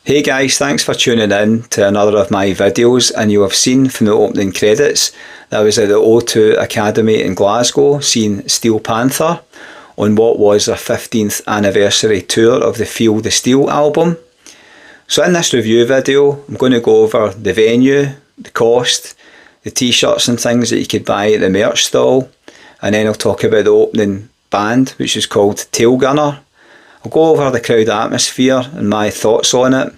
Hey guys, thanks for tuning in to another of my videos, and you have seen from the opening credits that I was at the O2 Academy in Glasgow seeing Steel Panther on what was their 15th anniversary tour of the Feel the Steel album. So in this review video I'm going to go over the venue, the cost, the t-shirts and things that you could buy at the merch stall, and then I'll talk about the opening band, which is called Tailgunner. I'll go over the crowd atmosphere and my thoughts on it,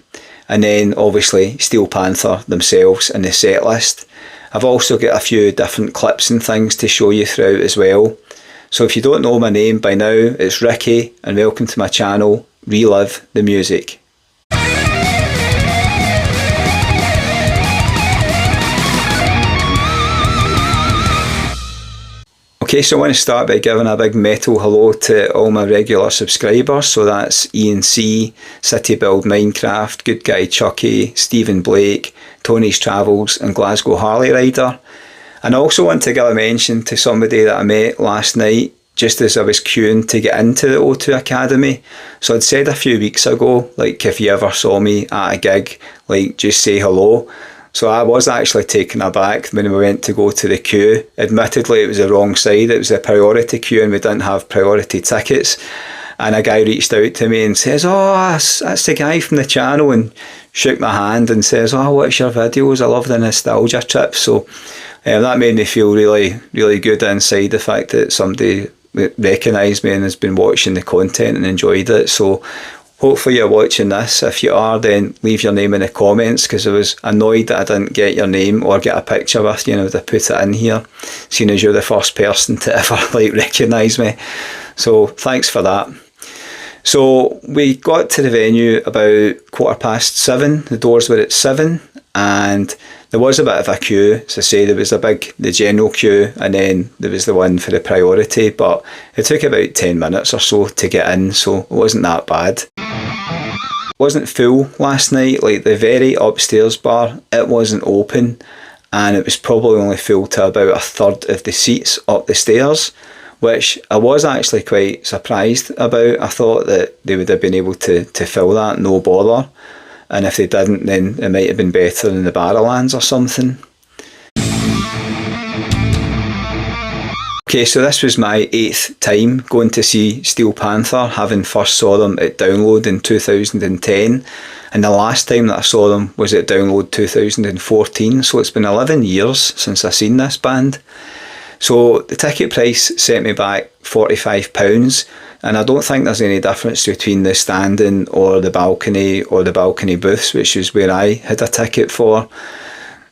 and then obviously Steel Panther themselves and the set list. I've also got a few different clips and things to show you throughout as well. So if you don't know my name by now, it's Ricky, and welcome to my channel, Relive the Music. Okay, so I want to start by giving a big metal hello to all my regular subscribers. So that's Ian C, City Build Minecraft, Good Guy Chucky, Stephen Blake, Tony's Travels and Glasgow Harley Rider. And I also want to give a mention to somebody that I met last night just as I was queuing to get into the O2 Academy. So I'd said a few weeks ago, like, if you ever saw me at a gig, like, just say hello. So I was actually taken aback when we went to go to the queue. Admittedly, it was the wrong side. It was a priority queue and we didn't have priority tickets. And a guy reached out to me and says, "Oh, that's the guy from the channel," and shook my hand and says, "Oh, what's your videos? I love the nostalgia trip." So that made me feel really, really good inside, the fact that somebody recognised me and has been watching the content and enjoyed it. So hopefully you're watching this. If you are, then leave your name in the comments, because I was annoyed that I didn't get your name or get a picture with you to put it in here, seeing as you're the first person to ever recognise me. So thanks for that. So we got to the venue about 7:15. The doors were at 7, and there was a bit of a queue. As I say, there was the general queue, and then there was the one for the priority, but it took about 10 minutes or so to get in, so it wasn't that bad. It wasn't full last night. Like, the very upstairs bar, it wasn't open, and it was probably only full to about a third of the seats up the stairs, which I was actually quite surprised about. I thought that they would have been able to fill that, no bother. And if they didn't, then it might have been better in the Barrowlands or something. Okay, so this was my 8th time going to see Steel Panther, having first saw them at Download in 2010. And the last time that I saw them was at Download 2014. So it's been 11 years since I've seen this band. So the ticket price set me back £45, and I don't think there's any difference between the standing or the balcony booths, which is where I had a ticket for.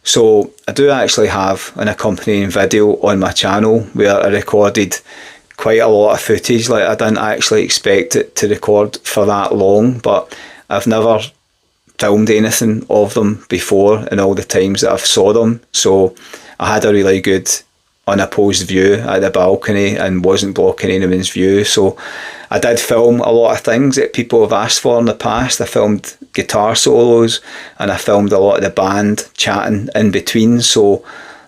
So I do actually have an accompanying video on my channel where I recorded quite a lot of footage. Like, I didn't actually expect it to record for that long, but I've never filmed anything of them before in all the times that I've saw them. So I had a really good unopposed view at the balcony and wasn't blocking anyone's view. So I did film a lot of things that people have asked for in the past. I filmed guitar solos and I filmed a lot of the band chatting in between, so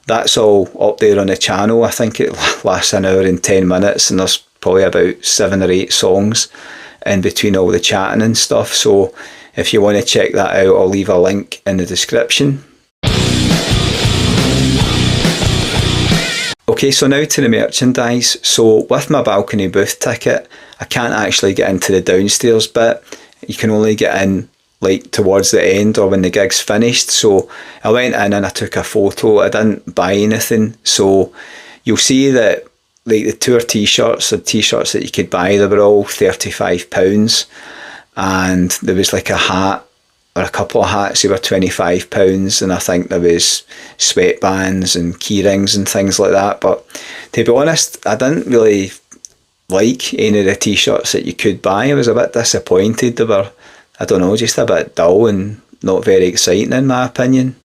that's all up there on the channel. I think it lasts an hour and 10 minutes and there's probably about 7 or 8 songs in between all the chatting and stuff. So if you want to check that out, I'll leave a link in the description. Okay, so now to the merchandise. So with my balcony booth ticket, I can't actually get into the downstairs bit. You can only get in like towards the end or when the gig's finished. So I went in and I took a photo. I didn't buy anything. So you'll see that like the tour t-shirts or t-shirts that you could buy, they were all £35, and there was like a hat or a couple of hats, they were £25, and I think there was sweatbands and key rings and things like that. But to be honest, I didn't really like any of the t-shirts that you could buy. I was a bit disappointed. They were, I don't know, just a bit dull and not very exciting in my opinion.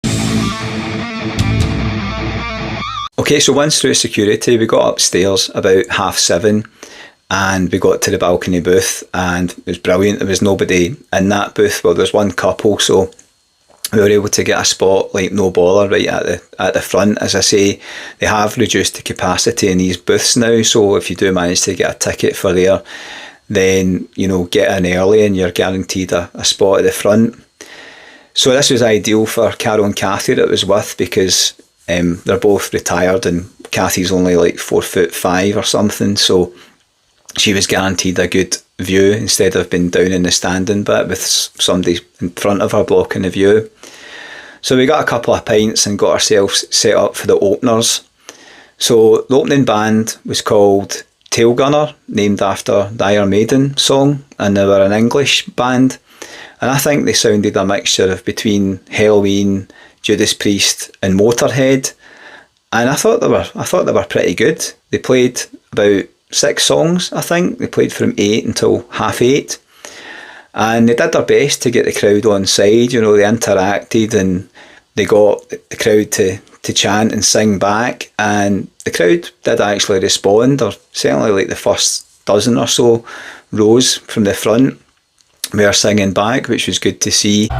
Okay, so once through security, we got upstairs about 7:30 and we got to the balcony booth, and it was brilliant. There was nobody in that booth. Well, there's one couple, so we were able to get a spot, like no bother, right at the front. As I say, they have reduced the capacity in these booths now, so if you do manage to get a ticket for there, then, you know, get in early and you're guaranteed a spot at the front. So this was ideal for Carol and Kathy that was with, because they're both retired and Kathy's only like 4'5" or something, so she was guaranteed a good view instead of being down in the standing bit with somebody in front of her blocking the view. So we got a couple of pints and got ourselves set up for the openers. So the opening band was called Tailgunner, named after the Iron Maiden song, and they were an English band. And I think they sounded a mixture of between Halloween, Judas Priest and Motorhead. And I thought they were pretty good. They played about 6 songs, I think. They played from 8 until 8:30. And they did their best to get the crowd on side. You know, they interacted and they got the crowd to chant and sing back. And the crowd did actually respond, or certainly like the first dozen or so rows from the front we were singing back, which was good to see.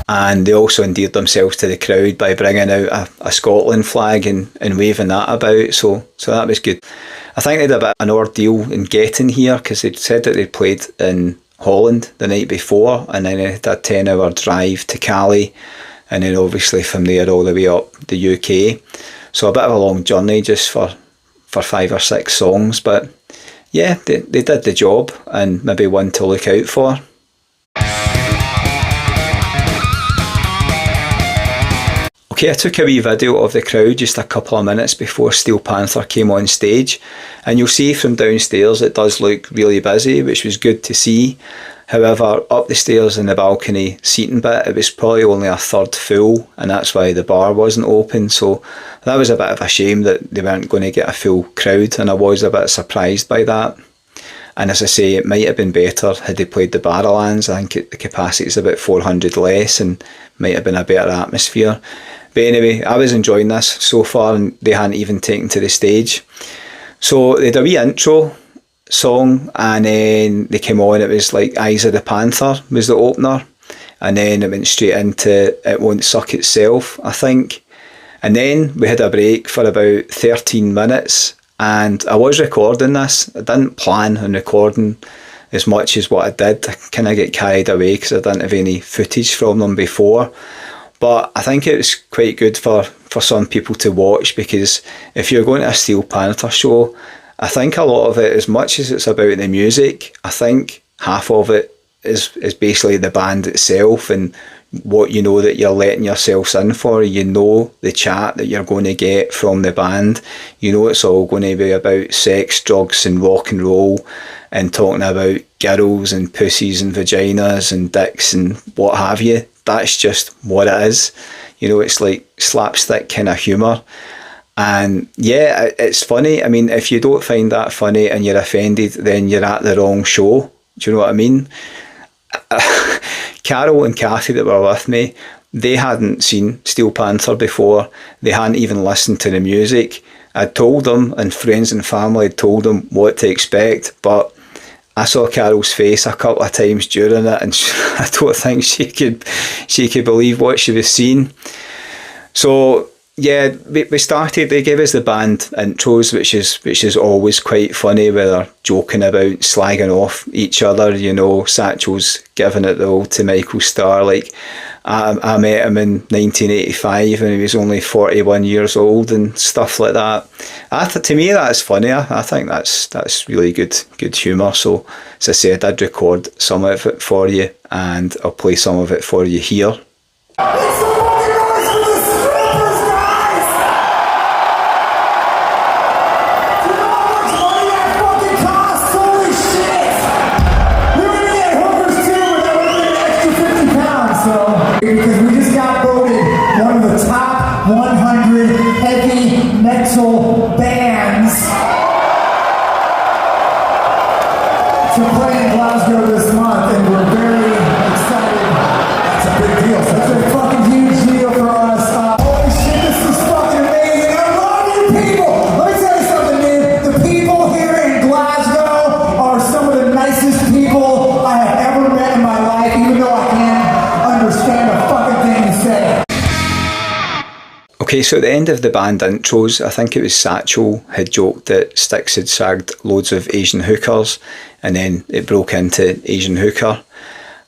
And they also endeared themselves to the crowd by bringing out a Scotland flag and waving that about, so that was good. I think they had a bit of an ordeal in getting here, because they'd said that they'd played in Holland the night before, and then they had a 10-hour drive to Cali, and then obviously from there all the way up the UK. So a bit of a long journey just for 5 or 6 songs, but yeah, they did the job, and maybe one to look out for. Okay, I took a wee video of the crowd just a couple of minutes before Steel Panther came on stage, and you'll see from downstairs it does look really busy, which was good to see. However, up the stairs in the balcony seating bit, it was probably only a third full, and that's why the bar wasn't open, so that was a bit of a shame that they weren't going to get a full crowd, and I was a bit surprised by that. And as I say, it might have been better had they played the Barrowlands. I think the capacity is about 400 less and might have been a better atmosphere. But anyway, I was enjoying this so far, and they hadn't even taken to the stage. So they had a wee intro song, and then they came on. It was like Eyes of the Panther was the opener, and then it went straight into It Won't Suck Itself, I think. And then we had a break for about 13 minutes, and I was recording this. I didn't plan on recording as much as what I did. I kind of get carried away because I didn't have any footage from them before. But I think it was quite good for some people to watch, because if you're going to a Steel Panther show, I think a lot of it, as much as it's about the music, I think half of it is basically the band itself and what you know that you're letting yourselves in for. You know the chat that you're going to get from the band. You know it's all going to be about sex, drugs and rock and roll, and talking about girls and pussies and vaginas and dicks and what have you. That's just what it is. You know, it's like slapstick kind of humour. And yeah, it's funny. I mean, if you don't find that funny and you're offended, then you're at the wrong show. Do you know what I mean? Carol and Kathy that were with me, they hadn't seen Steel Panther before. They hadn't even listened to the music. I'd told them, and friends and family had told them what to expect, but I saw Carol's face a couple of times during it, and I don't think she could believe what she was seeing. So yeah, we started. They gave us the band intros, which is always quite funny, where they're joking about slagging off each other. You know, Satchel's giving it the old to Michael Starr, like I met him in 1985 and he was only 41 years old and stuff like that. To me, that's funny. I think that's really good humour. So as I said, I'd record some of it for you, and I'll play some of it for you here. Because we just got voted one of the top 100 heavy metal bands to play in Glasgow this month, and we're very excited. It's a big deal. It's a fucking huge deal for us. Holy shit, this is fucking amazing. I love you people. Let me tell you something, man. The people here in Glasgow are some of the nicest people I have Okay, so at the end of the band intros, I think it was Satchel had joked that Styx had shagged loads of Asian hookers, and then it broke into Asian hooker.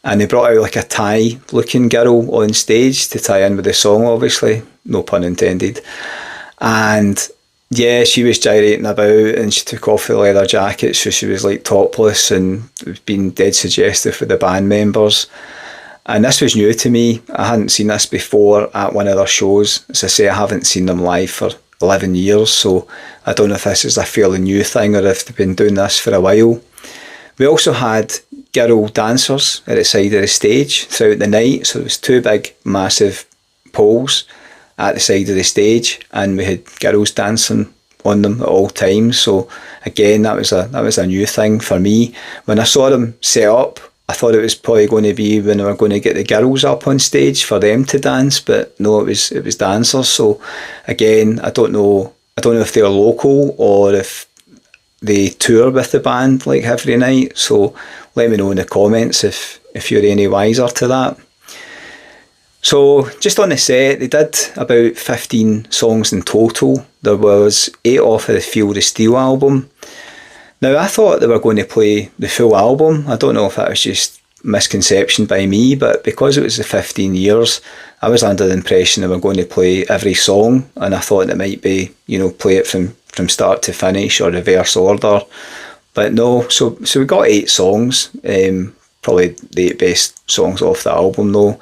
And they brought out like a Thai looking girl on stage to tie in with the song, obviously, no pun intended. And yeah, she was gyrating about and she took off the leather jacket, so she was like topless, and it was being dead suggestive for the band members. And this was new to me. I hadn't seen this before at one of their shows. As I say, I haven't seen them live for 11 years, so I don't know if this is a fairly new thing or if they've been doing this for a while. We also had girl dancers at the side of the stage throughout the night, so there was two big massive poles at the side of the stage, and we had girls dancing on them at all times. So again, that was a new thing for me. When I saw them set up, I thought it was probably going to be when we were going to get the girls up on stage for them to dance, but no, it was dancers. So again, I don't know if they're local or if they tour with the band like every night. So let me know in the comments if you're any wiser to that. So just on the set, they did about 15 songs in total. There was 8 off of the Feel the Steel album. Now, I thought they were going to play the full album. I don't know if that was just misconception by me, but because it was the 15 years, I was under the impression they were going to play every song, and I thought it might be, play it from start to finish or reverse order. But no, so we got 8 songs, probably the 8 best songs off the album though.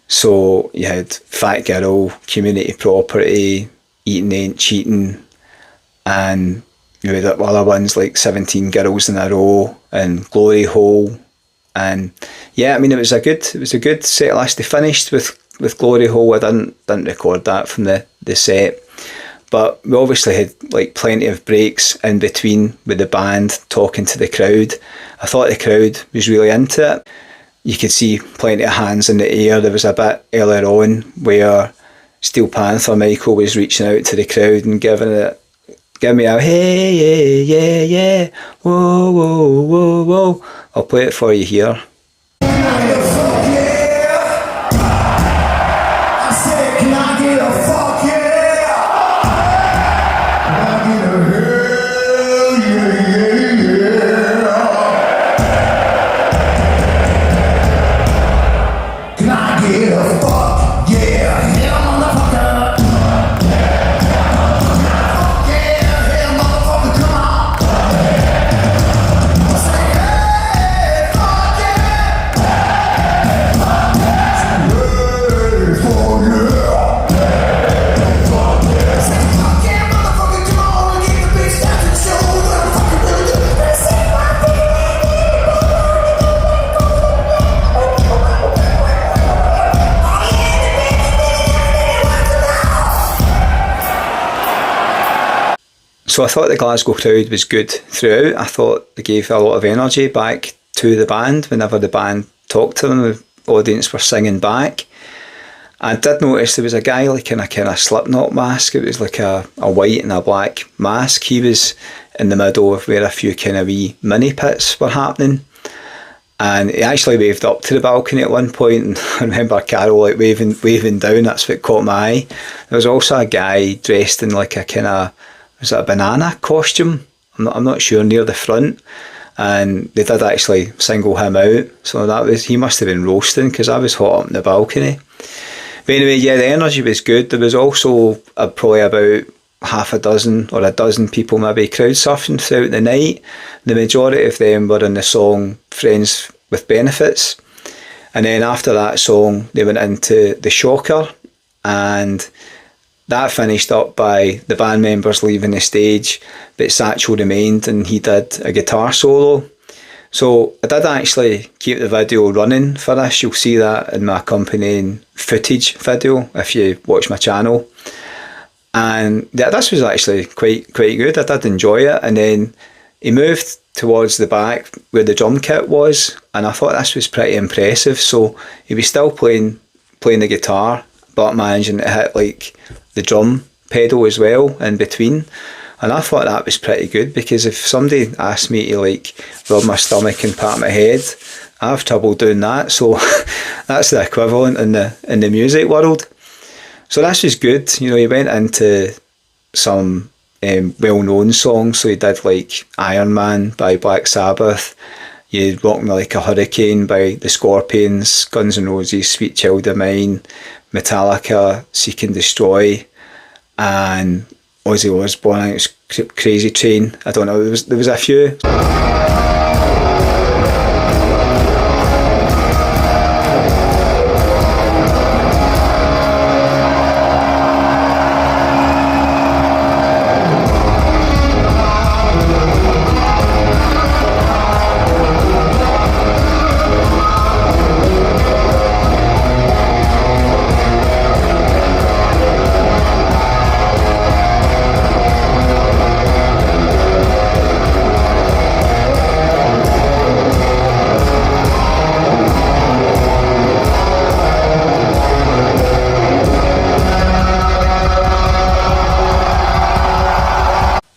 So you had Fat Girl, Community Property, Eating Ain't Cheating, and you had other ones like 17 Girls in a Row and Glory Hole. And yeah, I mean, it was a good set list. They finished with Glory Hole. I didn't record that from the set, but we obviously had like plenty of breaks in between with the band talking to the crowd. I thought the crowd was really into it. You could see plenty of hands in the air. There was a bit earlier on where Steel Panther Michael was reaching out to the crowd and give me a hey, yeah, yeah, whoa, whoa, whoa, whoa. I'll play it for you here. So I thought the Glasgow crowd was good throughout. I thought they gave a lot of energy back to the band. Whenever the band talked to them, the audience were singing back. I did notice there was a guy like in a kind of Slipknot mask. It was like a white and a black mask. He was in the middle of where a few kind of wee mini pits were happening. And he actually waved up to the balcony at one point, and I remember Carol like waving down. That's what caught my eye. There was also a guy dressed in like a kind of, was it a banana costume? I'm not sure, near the front, and they did actually single him out. So he must have been roasting, because I was hot up in the balcony. But anyway, yeah, the energy was good. There was also probably about half a dozen or a dozen people maybe crowd surfing throughout the night. The majority of them were in the song Friends with Benefits, and then after that song they went into The Shocker, and that finished up by the band members leaving the stage, but Satchel remained and he did a guitar solo. So I did actually keep the video running for this. You'll see that in my accompanying footage video if you watch my channel. And this was actually quite good. I did enjoy it. And then he moved towards the back where the drum kit was, and I thought this was pretty impressive. So he was still playing the guitar, but managing to hit like the drum pedal as well in between. And I thought that was pretty good, because if somebody asked me to like rub my stomach and pat my head, I have trouble doing that. So that's the equivalent in the music world. So this was good. You know, he went into some well-known songs. So he did like Iron Man by Black Sabbath. You Rock Me Like a Hurricane by the Scorpions, Guns N' Roses, Sweet Child of Mine, Metallica, Seek and Destroy, and Ozzy Osbourne. I think it was Crazy Train. I don't know. There was a few.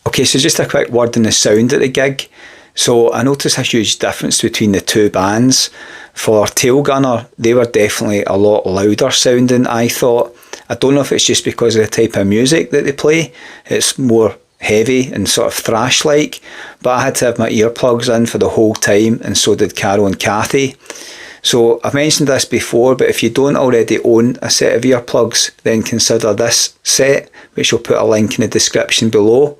Okay, so just a quick word on the sound at the gig. So I noticed a huge difference between the two bands. For Tailgunner, they were definitely a lot louder sounding, I thought. I don't know if it's just because of the type of music that they play. It's more heavy and sort of thrash-like, but I had to have my earplugs in for the whole time, and so did Carol and Kathy. So I've mentioned this before, but if you don't already own a set of earplugs, then consider this set, which I'll put a link in the description below.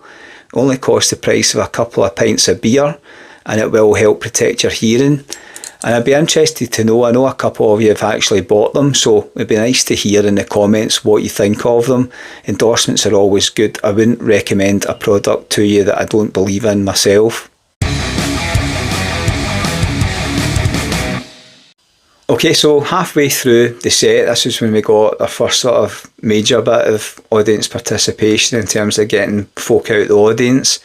Only costs the price of a couple of pints of beer, and it will help protect your hearing. And I'd be interested to know, I know a couple of you have actually bought them, so it'd be nice to hear in the comments what you think of them. Endorsements are always good. I wouldn't recommend a product to you that I don't believe in myself. Okay, so halfway through the set, this is when we got our first sort of major bit of audience participation in terms of getting folk out the audience.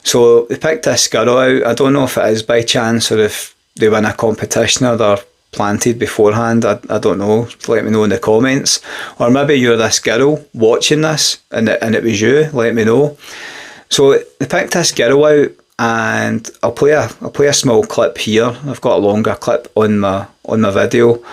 So they picked this girl out. I don't know if it is by chance or if they win a competition or they're planted beforehand. I don't know. Let me know in the comments. Or maybe you're this girl watching this and it was you. Let me know. So they picked this girl out, and I'll play a small clip here. I've got a longer clip on my video,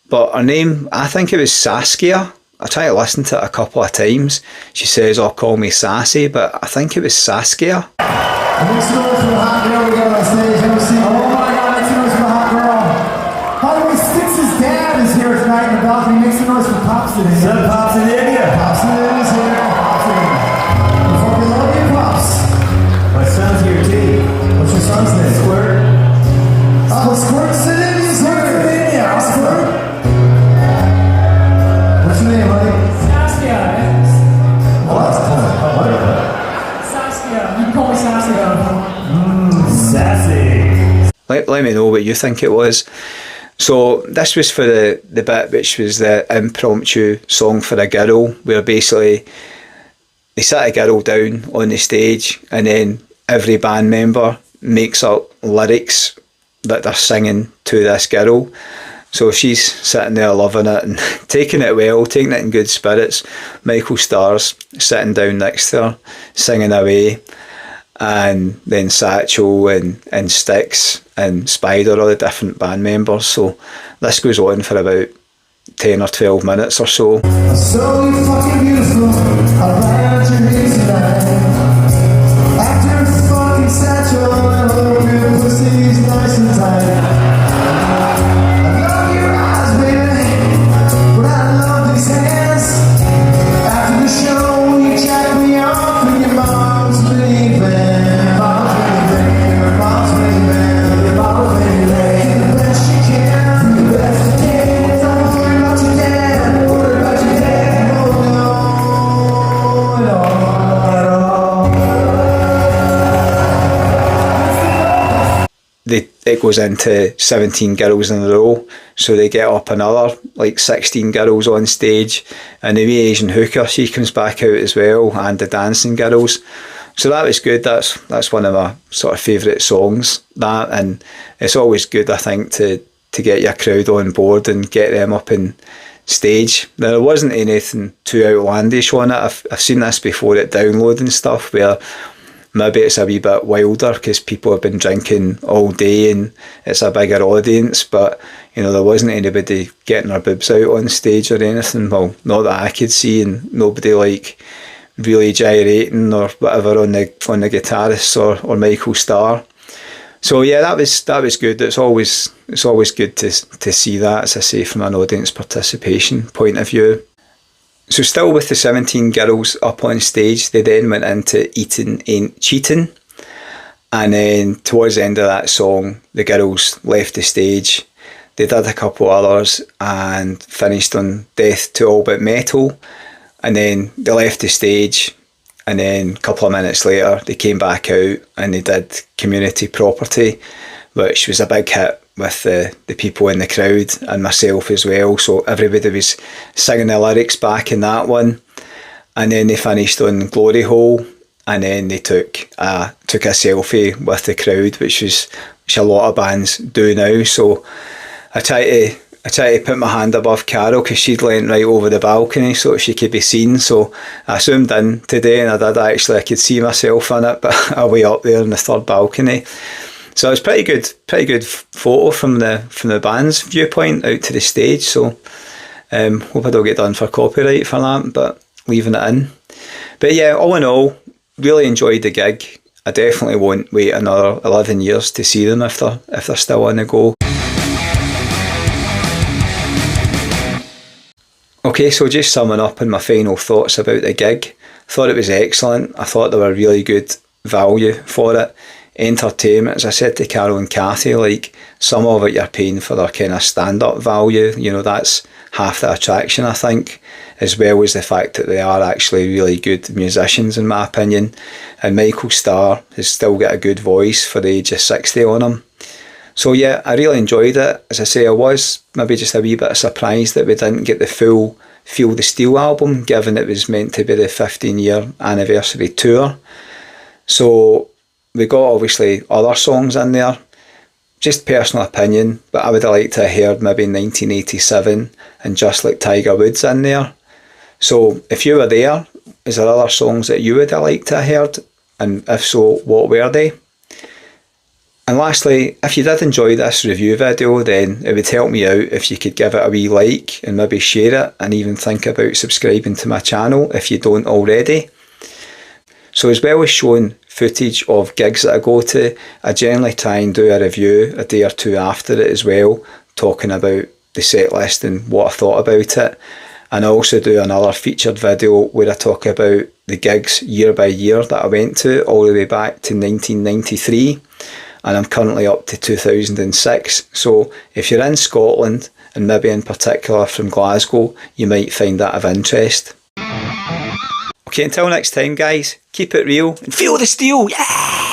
but her name, I think it was Saskia. I tried to listen to it a couple of times. She says, "Oh, call me Sassy," but I think it was Saskia. Make some noise for the hot girl we got on stage. Have a seat. Oh my God, make some noise for the hot girl. By the way, Styx's dad is here tonight in the balcony. Make some noise for Pops today. What's up, Pops in India? Pops in India's here. Pops in India. Before we love you, Pops. My son's here too. What's your son's name? Squirt. Oh, Squirt's in India. Squirt's in India. Squirt. What's your name, buddy? Saskia. What? Saskia. You can call me Saskia. Sassy. Let me know what you think it was. So this was for the bit which was the impromptu song for a girl, where basically they sit a girl down on the stage and then every band member makes up lyrics that they're singing to this girl. So she's sitting there loving it and taking it well, taking it in good spirits. Michael Starr's sitting down next to her, singing away. And then Satchel and Styx and Spider, all the different band members. So this goes on for about 10 or 12 minutes or so. So you fucking beautiful. I'll ride your knees tonight. After fucking Satchel, I hope your pussy's nice and tight. I love your eyes, baby, but I love these hands. After the show, you jack me off and your mom's leaving. Mom's leaving, your mom's leaving, your mom's leaving. The best you can, the best you can. Don't worry about your dad, don't worry about your dad. Oh no, no, at all. It goes into 17 girls in a row, so they get up another like 16 girls on stage, and the wee Asian hooker, she comes back out as well, and the dancing girls. So that was good. That's one of my sort of favourite songs, that, and it's always good, I think, to get your crowd on board and get them up in stage. Now, there wasn't anything too outlandish on it. I've seen this before at Download and stuff, where maybe it's a wee bit wilder because people have been drinking all day and it's a bigger audience, but you know, there wasn't anybody getting their boobs out on stage or anything, well, not that I could see, and nobody like really gyrating or whatever on the guitarist or Michael Starr. So yeah, that was good. It's always good to see that, as I say, from an audience participation point of view. So still with the 17 girls up on stage, they then went into Eating Ain't Cheating. And then towards the end of that song, the girls left the stage. They did a couple others and finished on Death to All But Metal. And then they left the stage. And then a couple of minutes later, they came back out and they did Community Property, which was a big hit with the people in the crowd and myself as well. So everybody was singing the lyrics back in that one. And then they finished on Glory Hole, and then they took a selfie with the crowd, which a lot of bands do now. So I try to put my hand above Carol because she'd leant right over the balcony so she could be seen. So I zoomed in today and I could see myself in it, but away up there in the third balcony. So it was pretty good photo from the band's viewpoint out to the stage. So hope I don't get done for copyright for that, but leaving it in. But yeah, all in all, really enjoyed the gig. I definitely won't wait another 11 years to see them if they're still on the go. Okay, so just summing up on my final thoughts about the gig. Thought it was excellent. I thought there were really good value for it. Entertainment, as I said to Carol and Kathy, like some of it you're paying for their kind of stand-up value. You know, that's half the attraction, I think, as well as the fact that they are actually really good musicians, in my opinion. And Michael Starr has still got a good voice for the age of 60 on him. So yeah, I really enjoyed it. As I say, I was maybe just a wee bit surprised that we didn't get the full Feel the Steel album, given it was meant to be the 15-year anniversary tour. So we got obviously other songs in there, just personal opinion, but I would have liked to have heard maybe 1987 and Just Like Tiger Woods in there. So if you were there, is there other songs that you would have liked to have heard? And if so, what were they? And lastly, if you did enjoy this review video, then it would help me out if you could give it a wee like and maybe share it, and even think about subscribing to my channel if you don't already. So as well as showing footage of gigs that I go to, I generally try and do a review a day or two after it as well, talking about the set list and what I thought about it. And I also do another featured video where I talk about the gigs year by year that I went to, all the way back to 1993. And I'm currently up to 2006. So if you're in Scotland, and maybe in particular from Glasgow, you might find that of interest. Okay, until next time guys, keep it real and feel the steel, yeah!